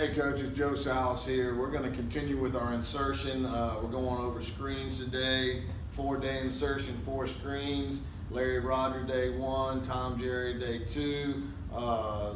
Hey Coach, it's Joe Salas here. We're going to continue with our insertion. We're going over screens today. 4-day insertion, 4 screens. Larry Roger day 1, Tom Jerry day 2,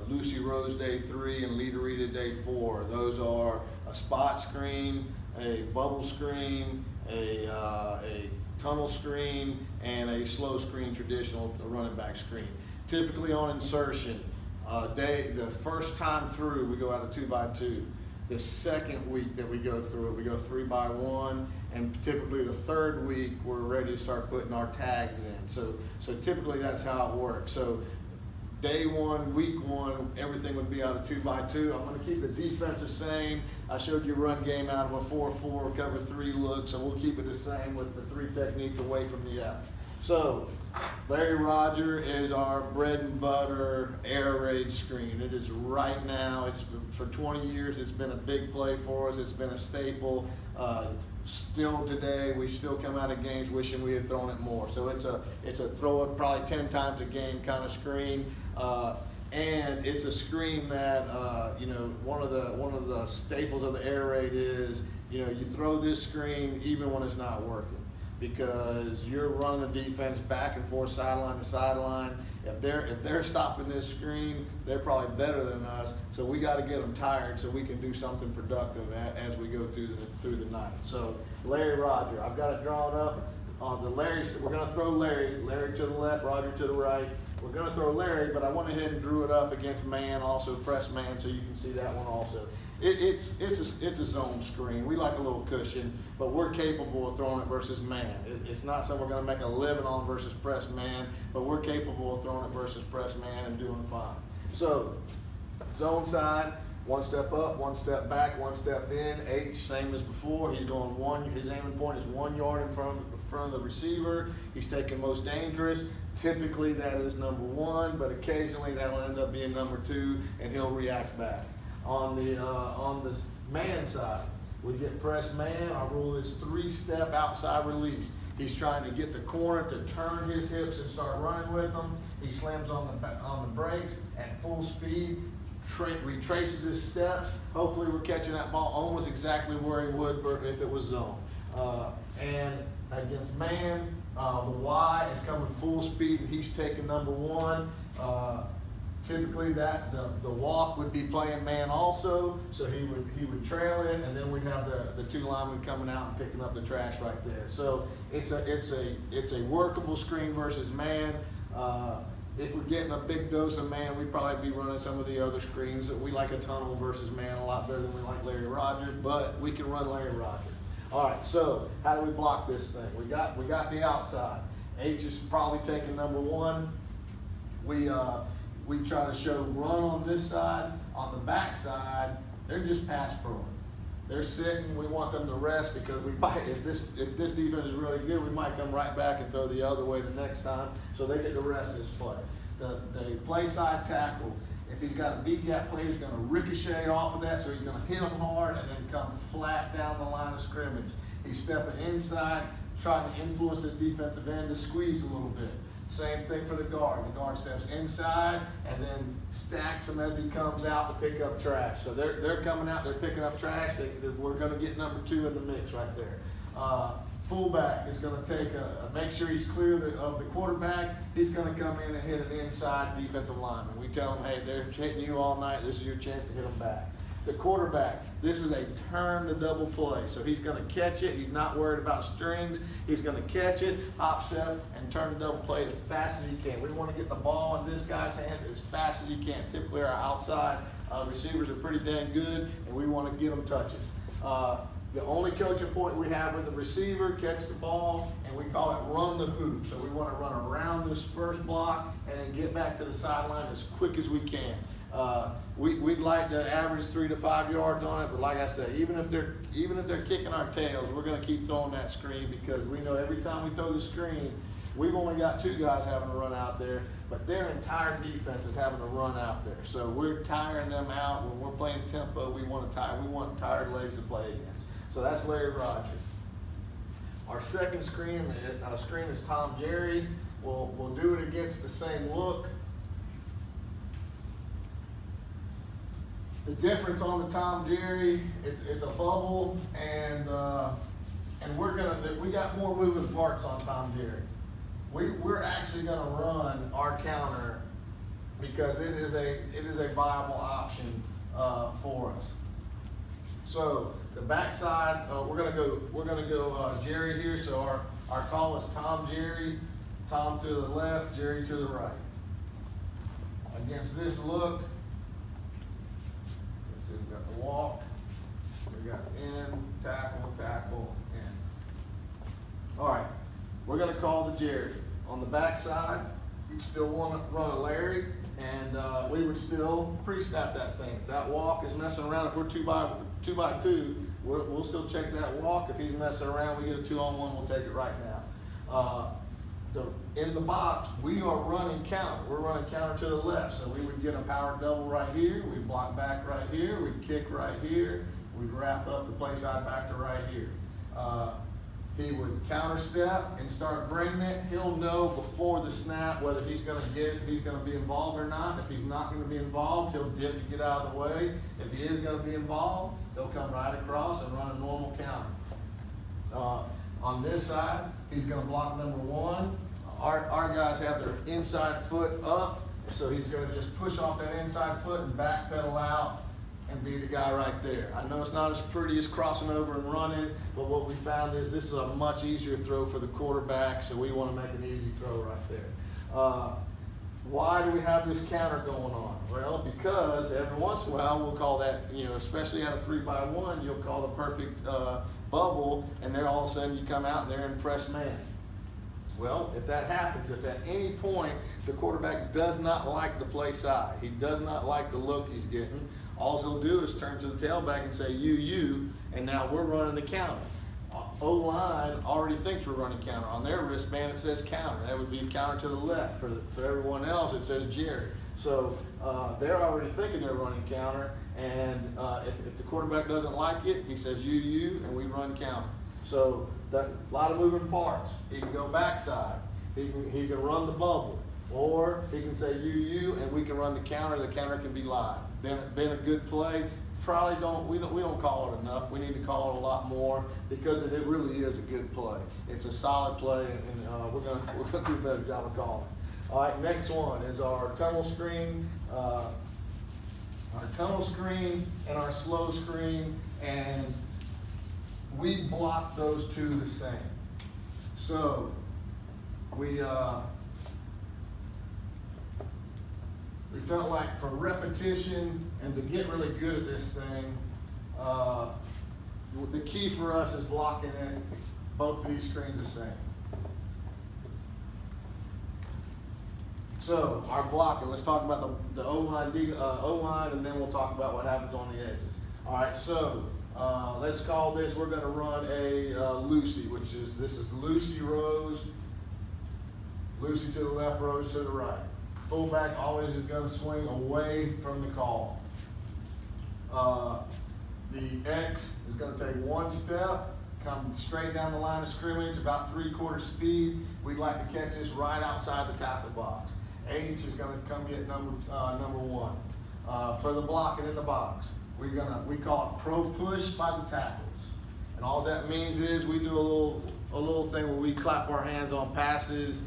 Lucy Rose day 3, and Rita day 4. Those are a spot screen, a bubble screen, a tunnel screen, and a slow screen, traditional running back screen. Typically on insertion, the first time through we go out of 2x2. The second week that we go through it, we go 3x1, and typically the third week we're ready to start putting our tags in. So typically that's how it works. So day 1, week 1, everything would be out of 2x2. I'm going to keep the defense the same. I showed you run game out of a 4-4, cover 3 look, so we'll keep it the same with the 3 technique away from the F. So Larry Roger is our bread and butter air raid screen. It is right now, for 20 years, it's been a big play for us. It's been a staple. Still today, we still come out of games wishing we had thrown it more. So it's a throw it probably 10 times a game kind of screen. And it's a screen that, one of the staples of the air raid is, you throw this screen even when it's not working, because you're running the defense back and forth, sideline to sideline. If they're stopping this screen, they're probably better than us. So we got to get them tired so we can do something productive as we go through the night. So Larry Roger, I've got it drawn up. The Larry, we're going to throw Larry to the left, Roger to the right. We're going to throw Larry, but I went ahead and drew it up against man, also press man, so you can see that one also. It's a zone screen. We like a little cushion, but we're capable of throwing it versus man. It's not something we're going to make a living on versus press man, but we're capable of throwing it versus press man and doing fine. So zone side, 1 step up, 1 step back, 1 step in. H, same as before. He's going 1. His aiming point is 1 yard in front of the receiver. He's taking most dangerous. Typically that is number 1, but occasionally that'll end up being number 2, and he'll react back. On the man side, we get press man. Our rule is 3-step outside release. He's trying to get the corner to turn his hips and start running with them. He slams on the brakes at full speed, retraces his steps. Hopefully we're catching that ball almost exactly where he would if it was zone. And against man, the Y is coming full speed, and he's taking number 1. Typically the walk would be playing man also, so he would trail it, and then we'd have the 2 linemen coming out and picking up the trash right there. So it's a workable screen versus man. If we're getting a big dose of man, we'd probably be running some of the other screens. We like a tunnel versus man a lot better than we like Larry Roger, but we can run Larry Roger. All right, so how do we block this thing? We got the outside. H is probably taking number 1. We try to show run on this side. On the back side, they're just pass pro. They're sitting. We want them to rest, because we might, if this defense is really good, we might come right back and throw the other way the next time. So they get to rest this play. The play side tackle, if he's got a big gap play, he's going to ricochet off of that, so he's going to hit him hard and then come flat down the line of scrimmage. He's stepping inside, trying to influence his defensive end to squeeze a little bit. Same thing for the guard. The guard steps inside and then stacks him as he comes out to pick up trash. So they're coming out, they're picking up trash. We're going to get number 2 in the mix right there. Fullback is going to take make sure he's clear of the quarterback. He's going to come in and hit an inside defensive lineman. We tell him, hey, they're hitting you all night. This is your chance to hit them back. The quarterback, this is a turn to double play. So he's going to catch it. He's not worried about strings. He's going to catch it, hop step, and turn to double play as fast as he can. We want to get the ball in this guy's hands as fast as he can. Typically our outside receivers are pretty dang good, and we want to get them touches. The only coaching point we have with the receiver, catch the ball, and we call it run the hoop. So we want to run around this first block and then get back to the sideline as quick as we can. We'd like to average 3 to 5 yards on it, but like I said, even if they're kicking our tails, we're going to keep throwing that screen, because we know every time we throw the screen, we've only got 2 guys having to run out there, but their entire defense is having to run out there. So we're tiring them out. When we're playing tempo, we want tired legs to play against. So that's Larry Roger. Our second screen is Tom Jerry. We'll do it against the same look. The difference on the Tom Jerry, it's a bubble, and we got more moving parts on Tom Jerry. We're actually gonna run our counter because it is a viable option for us. So the backside, we're gonna go Jerry here. So our call is Tom Jerry, Tom to the left, Jerry to the right. Against this look, let's see, we've got the walk, we've got in, tackle, tackle, in. All right, we're gonna call the Jerry. On the backside, you'd still want to run a Larry, and we would still pre-snap that thing. If that walk is messing around, if we're two by two, we'll still check that walk. If he's messing around, we get a 2-on-1, we'll take it right now. In the box, we are running counter. We're running counter to the left. So we would get a power double right here. We'd block back right here. We'd kick right here. We'd wrap up the play side back to right here. He would counter step and start bringing it. He'll know before the snap whether he's going to get it, he's going to be involved or not. If he's not going to be involved, he'll dip to get out of the way. If he is going to be involved, he'll come right across and run a normal counter. On this side, he's going to block number one. Our guys have their inside foot up, so he's going to just push off that inside foot and back pedal out and be the guy right there. I know it's not as pretty as crossing over and running, but what we found is this is a much easier throw for the quarterback, so we want to make an easy throw right there. Why do we have this counter going on? Well, because every once in a while we'll call that, especially at a 3-by-1, you'll call the perfect bubble, and then all of a sudden you come out and they're in press man. Well, if that happens, if at any point the quarterback does not like the play side, he does not like the look he's getting, all he'll do is turn to the tailback and say, you, and now we're running the counter. O-line already thinks we're running counter. On their wristband, it says counter. That would be counter to the left. For everyone else, it says Jerry. So they're already thinking they're running counter, and if the quarterback doesn't like it, he says you, and we run counter. So a lot of moving parts. He can go backside. He can run the bubble, or he can say you, and we can run the counter. The counter can be live. Been a good play. We don't call it enough. We need to call it a lot more because it really is a good play. It's a solid play, and we're gonna do a better job of calling. All right, next one is our tunnel screen. Our tunnel screen and our slow screen, and we block those two the same. So we felt like for repetition and to get really good at this thing, the key for us is blocking it, both of these screens the same. So our blocking, let's talk about the O-line, and then we'll talk about what happens on the edges. All right, so let's call this, we're gonna run a Lucy, this is Lucy Rose, Lucy to the left, Rose to the right. Fullback always is going to swing away from the call. The X is going to take one step, come straight down the line of scrimmage, about 3/4 speed. We'd like to catch this right outside the tackle box. H is going to come get number one. For the blocking in the box, we call it pro push by the tackles. And all that means is we do a little thing where we clap our hands on passes.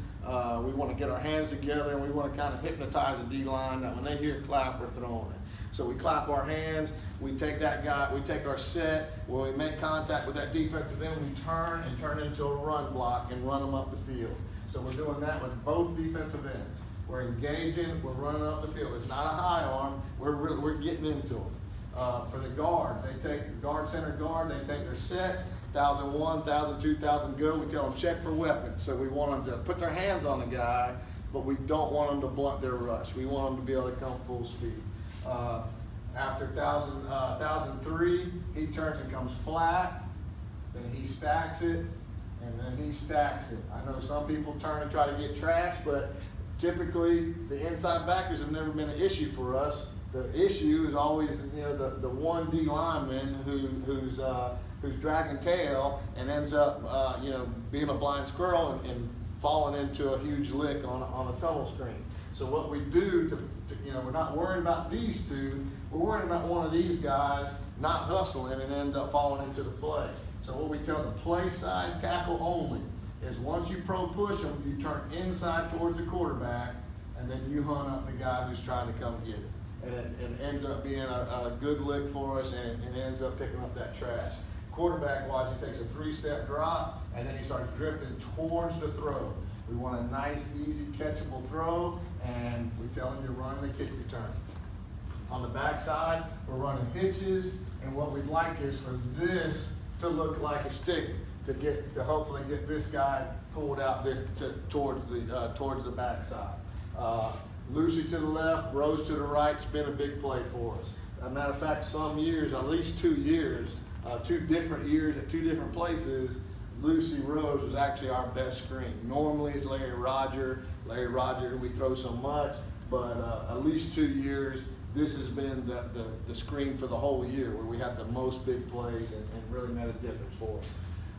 We want to get our hands together, and we want to kind of hypnotize the D-line that when they hear clap, we're throwing it. So we clap our hands, we take that guy, we take our set, when we make contact with that defensive end, we turn into a run block and run them up the field. So we're doing that with both defensive ends. We're engaging, we're running up the field. It's not a high arm, we're getting into them. For the guards, they take guard, center guard, they take their sets, 1,001, 1,002, 1,000 go. We tell them check for weapons. So we want them to put their hands on the guy, but we don't want them to blunt their rush. We want them to be able to come full speed. After 1,003, he turns and comes flat, then he stacks it, and then he stacks it. I know some people turn and try to get trash, but typically the inside backers have never been an issue for us. The issue is always, the one D lineman who's dragging tail and ends up, being a blind squirrel and falling into a huge lick on a tunnel screen. So what we do we're not worried about these two, we're worried about one of these guys not hustling and end up falling into the play. So what we tell the play side tackle only is once you pro push them, you turn inside towards the quarterback, and then you hunt up the guy who's trying to come get it. And it ends up being a good lick for us, and it ends up picking up that trash. Quarterback-wise, he takes a 3-step drop, and then he starts drifting towards the throw. We want a nice, easy, catchable throw, and we tell him you're running the kick return. On the backside, we're running hitches, and what we'd like is for this to look like a stick to hopefully get this guy pulled out towards the backside. Lucy to the left, Rose to the right. It's been a big play for us. As a matter of fact, some years, at least 2 years, 2 different years at 2 different places, Lucy Rose was actually our best screen. Normally it's Larry Roger, we throw so much, but at least 2 years, this has been the screen for the whole year where we had the most big plays and really made a difference for us.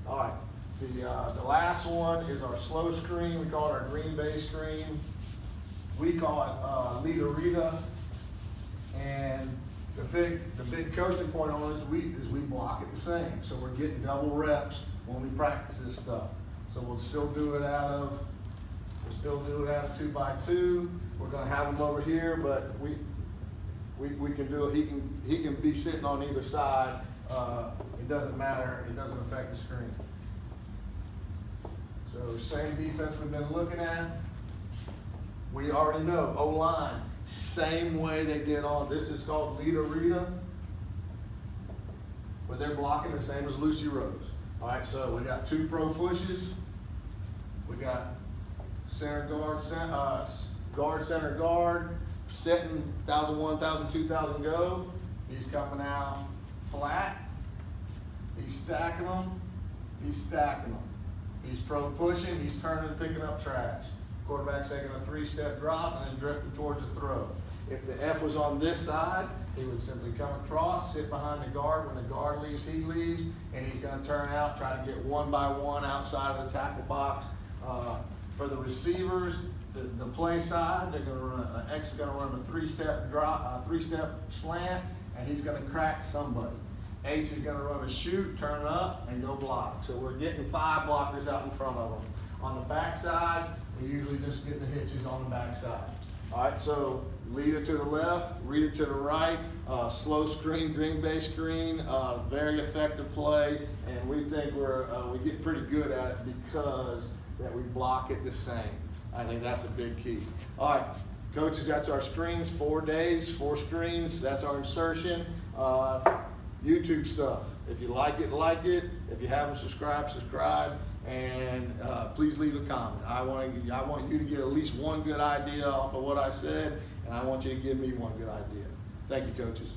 All right, the last one is our slow screen. We call it our Green Bay screen. We call it Rita, and the big coaching point on this week is we block it the same. So we're getting double reps when we practice this stuff. So we'll still do it out of 2x2. We're going to have him over here, but we can do it. He can be sitting on either side. It doesn't matter. It doesn't affect the screen. So same defense we've been looking at. We already know O-line, same way they did on, this is called Rita, but they're blocking the same as Lucy Rose. All right, so we got 2 pro pushes. We got center guard, center guard, setting 1,001, 1,002, 1,000 go. He's coming out flat. He's stacking them. He's stacking them. He's pro pushing. He's turning, picking up trash. Quarterback's taking a 3-step drop and then drifting towards the throw. If the F was on this side, he would simply come across, sit behind the guard. When the guard leaves, he leaves, and he's going to turn out, try to get 1 by 1 outside of the tackle box. For the receivers, the play side, they're going to run. X is going to run a 3-step drop, 3-step slant, and he's going to crack somebody. H is going to run a shoot, turn up, and go block. So we're getting 5 blockers out in front of them. On the backside, we usually just get the hitches on the backside. All right, so Rita to the left, Rita to the right, slow screen, Green Bay screen, very effective play, and we think we get pretty good at it because that we block it the same. I think that's a big key. All right, coaches, that's our screens, 4 days, 4 screens. That's our insertion. YouTube stuff. If you like it, like it. If you haven't subscribed, subscribe. And please leave a comment. I want you to get at least one good idea off of what I said, and I want you to give me one good idea. Thank you, coaches.